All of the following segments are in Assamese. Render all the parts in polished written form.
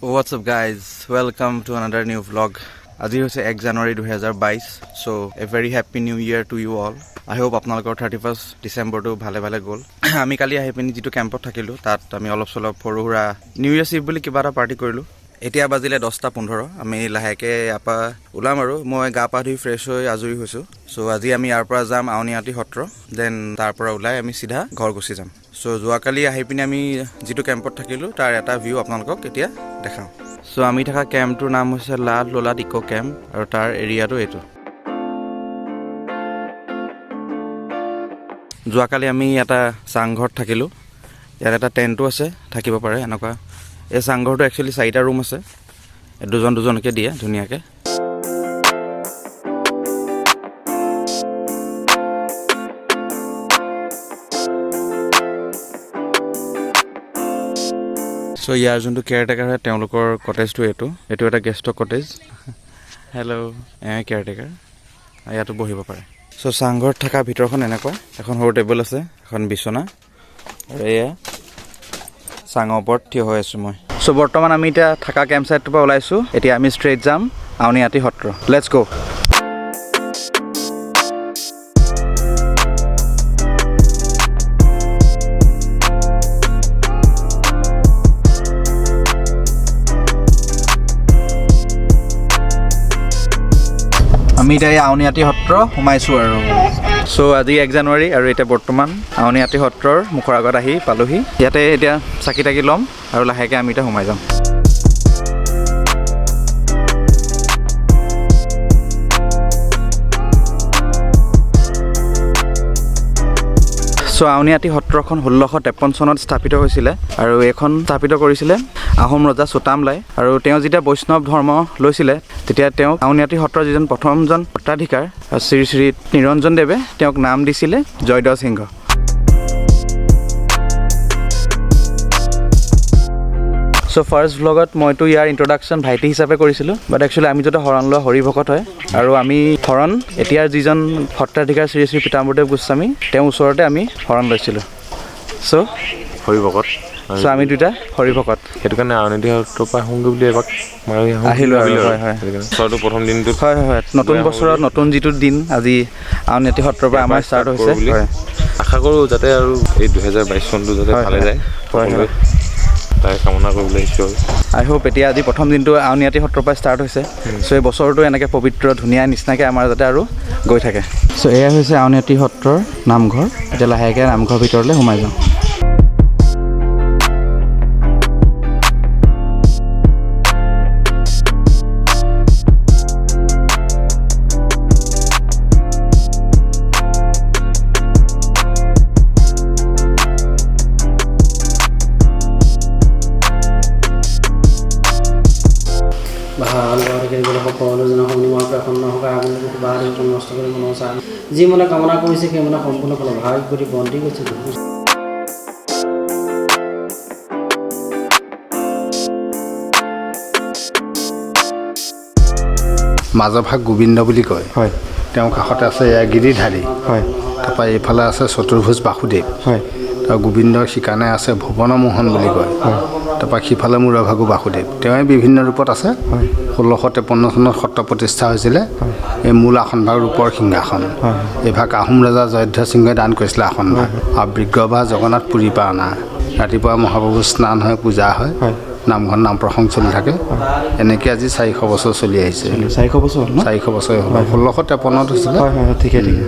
What's up guys, welcome to another new vlog. আজি হৈছে 1 জানুৱাৰী 2022. So a very happy new year to you all. I hope আপোনালোকৰ 31st ডিসেম্বৰটো ভালে ভালে গ'ল। আমি কালি আহি পিনি যিটো কেম্পত থাকিলো তাত আমি অলপ চলপ সৰুহুৰা নিউ ইয়াৰ ইভ বুলি কিবা এটা পাৰ্টি কৰিলো। এতিয়া বাজিলে 10:15 আমি লাহেকে আপা ওলাম আৰু মই গা পা ধুই ফ্ৰেছ হৈ আজৰি হৈছো। সো আজি আমি ইয়াৰ পৰা যাম আউনিআটি সত্ৰ, দেন তাৰ পৰা ওলাই আমি সিধা ঘৰ গুচি যাম। সো যোৱাকালি আহি পিনি আমি যিটো কেম্পত থাকিলো তাৰ এটা ভিউ আপোনালোকক এতিয়া দেখাম। সো আমি থকা কেম্পটোৰ নাম হৈছে লাল লোলাত ইকো কেম্প আৰু তাৰ এৰিয়াটো এইটো। যোৱাকালি আমি এটা চাংঘৰত থাকিলো। ইয়াত এটা টেণ্টো আছে, থাকিব পাৰে এনেকুৱা। এই চাংঘৰটো একচুৱেলি 4টা ৰুম আছে, দুজন দুজনকৈ দিয়ে ধুনীয়াকৈ। সো ইয়াৰ যোনটো কেয়াৰটেকাৰ হয় তেওঁলোকৰ কটেজটো এইটো এটা গেষ্টৰ কটেজ। হেল্ল' কেয়াৰটেকাৰ ইয়াতো বহিব পাৰে। সো চাংঘৰত থকা ভিতৰখন এনেকুৱা, এখন সৰু টেবুল আছে, এখন বিচনা আৰু এয়া চাঙৰ ওপৰত থিয় হৈ আছোঁ মই। সো বৰ্তমান আমি এতিয়া থকা কেম্প চাইটটোৰ পৰা ওলাইছোঁ। এতিয়া আমি ষ্ট্ৰেইট যাম আউনিআটি সত্ৰ। লেটছ গো। আমি এতিয়া আউনিআটি সত্ৰ সোমাইছোঁ আৰু। সো আজি 1 জানুৱাৰী আৰু এতিয়া বৰ্তমান আউনিআটি সত্ৰৰ মুখৰ আগত আহি পালোহি। ইয়াতে এতিয়া চাকি তাকি ল'ম আৰু লাহেকৈ আমি এতিয়া সোমাই যাম। সো আউনিআটি সত্ৰখন 1653 চনত স্থাপিত হৈছিলে আৰু এইখন স্থাপিত কৰিছিলে আহোম ৰজা চুটামলাই। আৰু তেওঁ যেতিয়া বৈষ্ণৱ ধৰ্ম লৈছিলে তেতিয়া তেওঁক আউনিআটি সত্ৰৰ যিজন প্ৰথমজন সত্ৰাধিকাৰ শ্ৰী শ্ৰী নিৰঞ্জন দেৱে তেওঁক নাম দিছিলে জয়ধ্বজ সিংহ। সো ফাৰ্ষ্ট ভ্লগত মইতো ইয়াৰ ইন্ট্ৰডাকশ্যন ভাইটি হিচাপে কৰিছিলোঁ, বাট একচুৱেলি আমি যদি শৰণ লোৱা হৰিভকত হয় আৰু আমি শৰণ এতিয়াৰ যিজন সত্ৰাধিকাৰ শ্ৰী শ্ৰী পীতাম্বৰদেৱ গোস্বামী তেওঁৰ ওচৰতে আমি শৰণ লৈছিলোঁ। সো হৰিভকত সো আমি দুটা হৰিভকত, সেইটো কাৰণে আউনিআটি সত্ৰৰ পৰা আহোঁগৈ বুলি এবাক আহিলোঁ আৰু। হয় হয় সত্ৰটো প্ৰথম দিনটোত হয় হয় নতুন বছৰত নতুন যিটো দিন আজি আউনিআটি সত্ৰৰ পৰা আমাৰ ষ্টাৰ্ট হৈছে। হয় আশা কৰোঁ যাতে আৰু এই 2022 চনটো যাতে ভালে যায়, হয় হয় তাই কামনা কৰিবলৈ আহিছোঁ আৰু। আই হোপ এতিয়া আজি প্ৰথম দিনটো আউনিআটি সত্ৰৰ পৰা ষ্টাৰ্ট হৈছে। চ' এই বছৰটো এনেকৈ পবিত্ৰ ধুনীয়া নিচিনাকৈ আমাৰ যাতে আৰু গৈ থাকে। চ' এয়া হৈছে আউনিআটি সত্ৰৰ নামঘৰ। এতিয়া লাহেকৈ নামঘৰৰ ভিতৰলৈ সোমাই যাওঁ। যি মনে কামনা কৰিছে সেই মনে সম্পূৰ্ণ ফল ভাগ কৰি বন্তি কৰিছে। মাজভাগ গোবিন্দ বুলি কয়। হয় তেওঁৰ কাষতে আছে এয়া গিৰিধাৰী। হয় তাৰপৰা এইফালে আছে চতুৰ্ভুজ বাসুদেৱ। হয় তাৰ গোবিন্দৰ শিকানে আছে ভুৱনমোহন বুলি কয়। তাৰপৰা সিফালে মূৰভাগু বাসুদেৱ, তেওঁৱে বিভিন্ন ৰূপত আছে। 1653 চনত সত্ৰ প্ৰতিষ্ঠা হৈছিলে। এই মূল আসনভাগ ৰূপৰ সিংহাসন, এইভাগ আহোম ৰজা জয়ধ্বজ সিংহই দান কৰিছিলে আসনভাগ। আৰু বিগ্ৰহ জগন্নাথ পুৰীৰ পৰা অনা। ৰাতিপুৱা মহাপ্ৰভুৰ স্নান হয়, পূজা হয়, নামঘৰ নাম প্ৰসংগ চলি থাকে। এনেকৈ আজি 400 বছৰ চলি আহিছে। 400 বছৰ হ'ল ন? 400 বছৰ হ'ল। 1653 হৈছিলে। হয় হয় ঠিকে ঠিকে।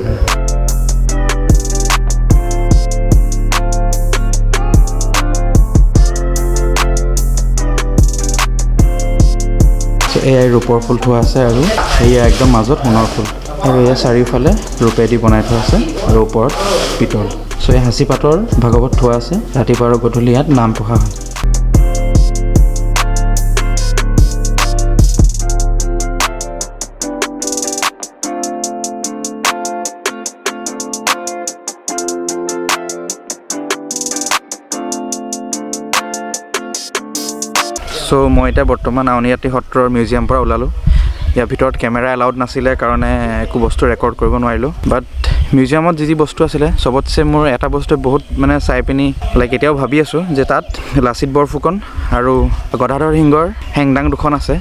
এয়াই ৰূপৰ ফুল থোৱা আছে আৰু এয়া একদম মাজত সোণৰ ফুল আৰু এয়া চাৰিওফালে ৰূপেদি বনাই থোৱা আছে আৰু ওপৰত পিতল। চ' এই সাঁচি পাতৰ ভাগৱত থোৱা আছে। ৰাতিপুৱা আৰু গধূলি ইয়াত নাম পঢ়া হয়। সো মই এতিয়া বৰ্তমান আউনিআটি সত্ৰৰ মিউজিয়াম পৰা ওলালোঁ। ইয়াৰ ভিতৰত কেমেৰা এলাউড নাছিলে কাৰণে একো বস্তু ৰেকৰ্ড কৰিব নোৱাৰিলোঁ, বাট মিউজিয়ামত যি বস্তু আছিলে চবতছে মোৰ এটা বস্তু বহুত মানে চাই পিনি লাইক এতিয়াও ভাবি আছোঁ যে তাত লাচিত বৰফুকন আৰু গদাধৰ সিংহৰ হেংদাং দুখন আছে।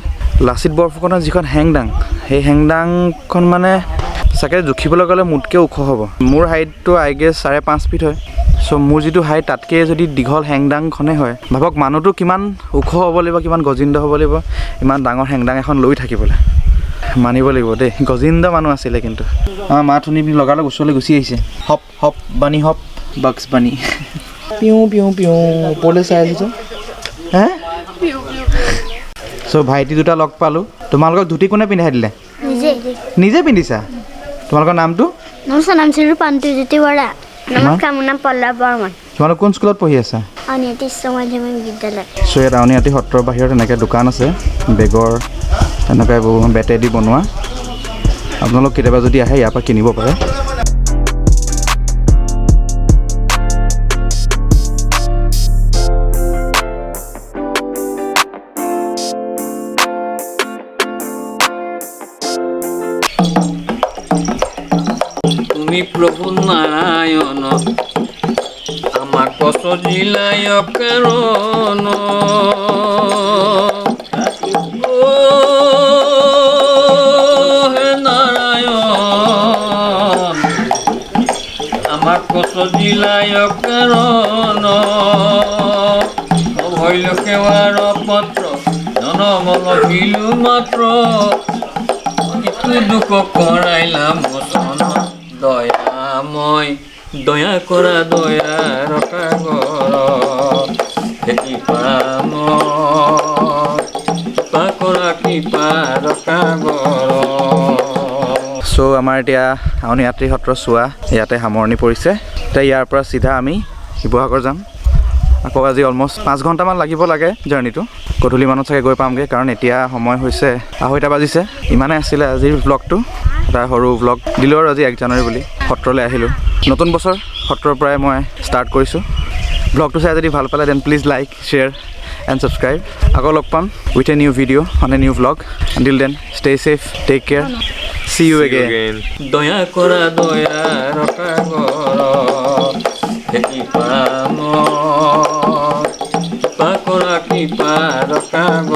লাচিত বৰফুকনৰ যিখন হেংদাং সেই হেংদাংখন মানে চাগে জুখিবলৈ গ'লে মোতকৈ ওখ হ'ব। মোৰ হাইটটো আই গেছ 5.5 ফিট হয়। চ' মোৰ যিটো হাইট তাতকৈ যদি দীঘল হেংদাংখনেই হয় ভাবক মানুহটো কিমান ওখ হ'ব লাগিব, কিমান গজিন্দ হ'ব লাগিব ইমান ডাঙৰ হেংদাং এখন লৈ থাকিবলৈ। মানিব লাগিব দেই, গজিন্দ মানুহ আছিলে। কিন্তু আমাৰ মাত শুনি পিনি লগালগ ওচৰলৈ গুচি আহিছে। হপ হপ বানী হপ বাক্স বানী পিওঁ পিওঁ পিওঁ ওপৰলৈ চাই আহিছোঁ হে। চ' ভাইটি দুটা লগ পালোঁ। তোমালোকক ধুতি কোনে পিন্ধাই দিলে? নিজে পিন্ধিছা? তোমালোকৰ নামটো? নমস্কাৰ, নাম শ্ৰী পান্তজ্যোতি বৰা। নমস্কাৰ, মোৰ নাম পল্লৱ বৰ্মন। তোমালোক কোন স্কুলত পঢ়ি আছা? আউনীআটী উচ্চ মাধ্যমিক বিদ্যালয়। চ' ইয়াত আউনীআটী সত্ৰৰ বাহিৰত এনেকৈ দোকান আছে বেগৰ, এনেকৈ এইবোৰ বেটেদি বনোৱা। আপোনালোক কেতিয়াবা যদি আহে ইয়াৰ পৰা কিনিব পাৰে। তুমি প্ৰভু নাৰায়ণ আমাক সজিলায় কাৰণ হে নাৰায়ণ আমাক সজিলায় কাৰণ অভৈল সেৱাৰ পত্ৰ জনমল ভিলু মাত্ৰ কিছু দুঃখ কৰাইলাম মোচন দয়াময় দয়া কৰা দয়াৰ কাগৰ কৃপা কৰা কৃপাৰ কাগৰ। চ' আমাৰ এতিয়া আউনীআটী সত্ৰ চোৱা ইয়াতে সামৰণি পৰিছে। এতিয়া ইয়াৰ পৰা চিধা আমি শিৱসাগৰ যাম। আকৌ আজি অলমষ্ট 5 ঘণ্টামান লাগিব লাগে জাৰ্ণিটো। গধূলিমানত চাগে গৈ পামগৈ, কাৰণ এতিয়া সময় হৈছে 2:30 বাজিছে। ইমানেই আছিলে আজিৰ ব্লগটো, এটা সৰু ব্লগ দিলোঁ আৰু আজি 1 জানুৱাৰী বুলি সত্ৰলৈ আহিলোঁ। নতুন বছৰ সত্ৰৰ পৰাই মই ষ্টাৰ্ট কৰিছোঁ। ব্লগটো চাই যদি ভাল পালে then please like, share and subscribe. আকৌ লগ পাম with a new video' on a new vlog. Until then stay safe, take care, see you again. দয়া কৰা দয়াৰ কাগৰ কৃপা কৰা কৃপাৰ কাগৰ।